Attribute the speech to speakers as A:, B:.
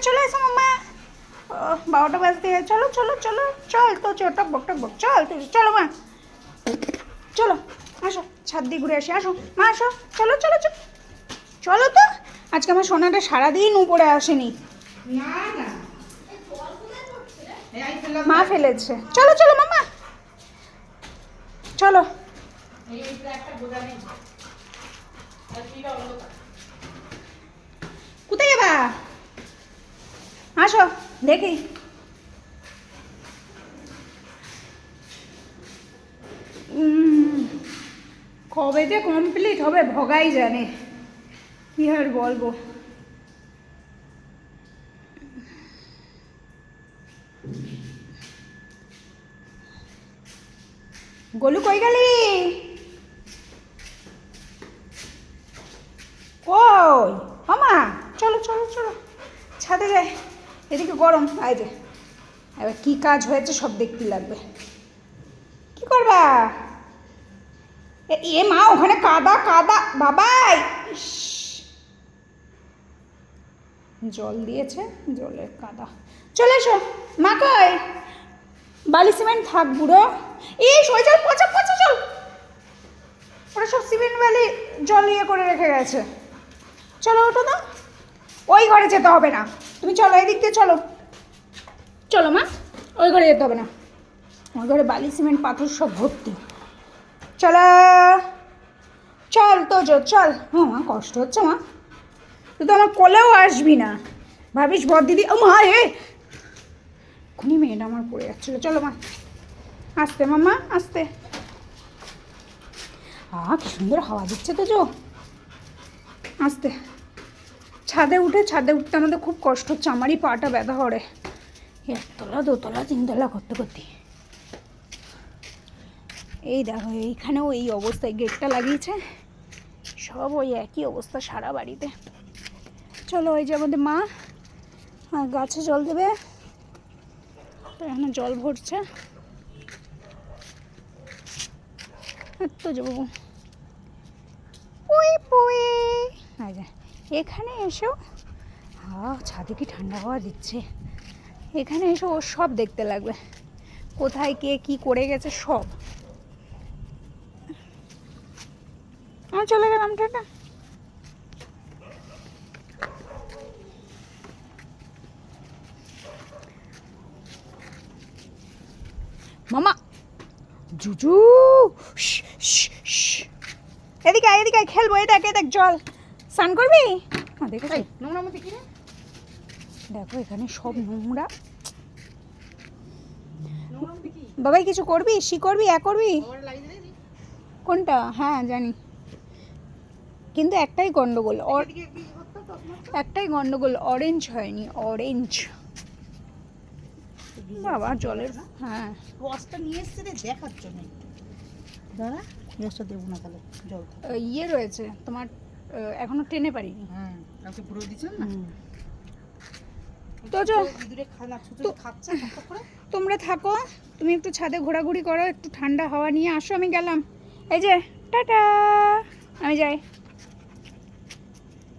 A: চলে এসো মাম্মা। 12টা বাজতে, চলো চলো চলো, চল তো টক বক চল তুই, চলো মা চলো, আসো ছাদ দিয়ে ঘুরে আসি, আসো মা আসো, চলো চলো চলো চলো তো। আজকে আমার সোনাটা সারাদিন উপরে আসেনি, মা ফেলেছে। চলো চলো মাম্মা চলো। কোথায় যাবা? আসো দেখি। কবে যে কমপ্লিট হবে ভগাই জানে, কি আর বলবো। গোলু কই গেলি? কই মামা? চলো চলো চলো ছাদে যাই, এদিকে গরম। আয় যে এবার কী কাজ হয়েছে সব দেখতে লাগবে। কি করবা? এ মা ওখানে কাদা কাদা বাবাই, জল দিয়েছে, জলের কাদা। চলে এসো মা। কই বালি সিমেন্ট থাক বুড়ো, এই সই জল পচা পচা জল, ওরা সব সিমেন্ট বালি জল ইয়ে করে রেখে গেছে। চলো ওঠো তো, ওই ঘরে যেতে হবে না, তুমি চলো এদিক দিয়ে চলো, চলো মা, ওই ঘরে যেতে হবে না, ওই ঘরে বালি সিমেন্ট পাথর সব ভর্তি। চলো চল তো চল। হ্যাঁ মা কষ্ট হচ্ছে মা, তুই তো আমার কোলেও আসবি না, ভাবিস বর দিদি। ও মা রে, এখনই মেয়েটা আমার পড়ে যাচ্ছিলো। চলো মা আসতে, মাম্মা আসতে। কি সুন্দর হাওয়া দিচ্ছে তো, আসতে। ছাদে উঠতে আমাদের খুব কষ্ট হচ্ছে, আমারই পাটা ব্যথা করে, একতলা দোতলা তিনতলা করতে করতে। এই দেখো এইখানেও এই অবস্থায় গেটটা লাগিয়েছে, সব ওই একই অবস্থা সারা বাড়িতে। চলো ওই যে আমাদের মা গাছে জল দেবে, তো এখানে জল ভরছে, তো যাবো পুই পুই। এখানে এসেও ছাদে কি ঠান্ডা হাওয়া দিচ্ছে, এখানে এসে ও সব দেখতে লাগবে, কোথায় কে কি করে গেছে সব। আমি চলে গেলাম, টাটা। মামা জুজু এদিকে এদিকে খেলবো, এই দেখ জল, স্নান করবি? দেখো নোংরা মধ্যে কি রে, দেখো এখানে সব নোংরা। বাবাই কিছু করবি, সি করবি, করবি কোনটা? হ্যাঁ জানি, কিন্তু একটাই গন্ডগোল, অরেঞ্জ হয়নি, অরেঞ্জ। বাবা জলের, হ্যাঁ
B: রসটা নিয়ে এসছে রে দেখার জন্য, দাঁড়া রসটা দেবো না তাহলে, জল
A: ইয়ে রয়েছে তোমার, এখনো টেনে পারিনি।
B: হ্যাঁ কাউকে পুরো দিচ্ছেন না
A: তো তোমরা থাকো, তুমি একটু ছাদে ঘোরাঘুরি করো, একটু ঠান্ডা হাওয়া নিয়ে আসো, আমি গেলাম। এই যে টাটা, আমি যাই।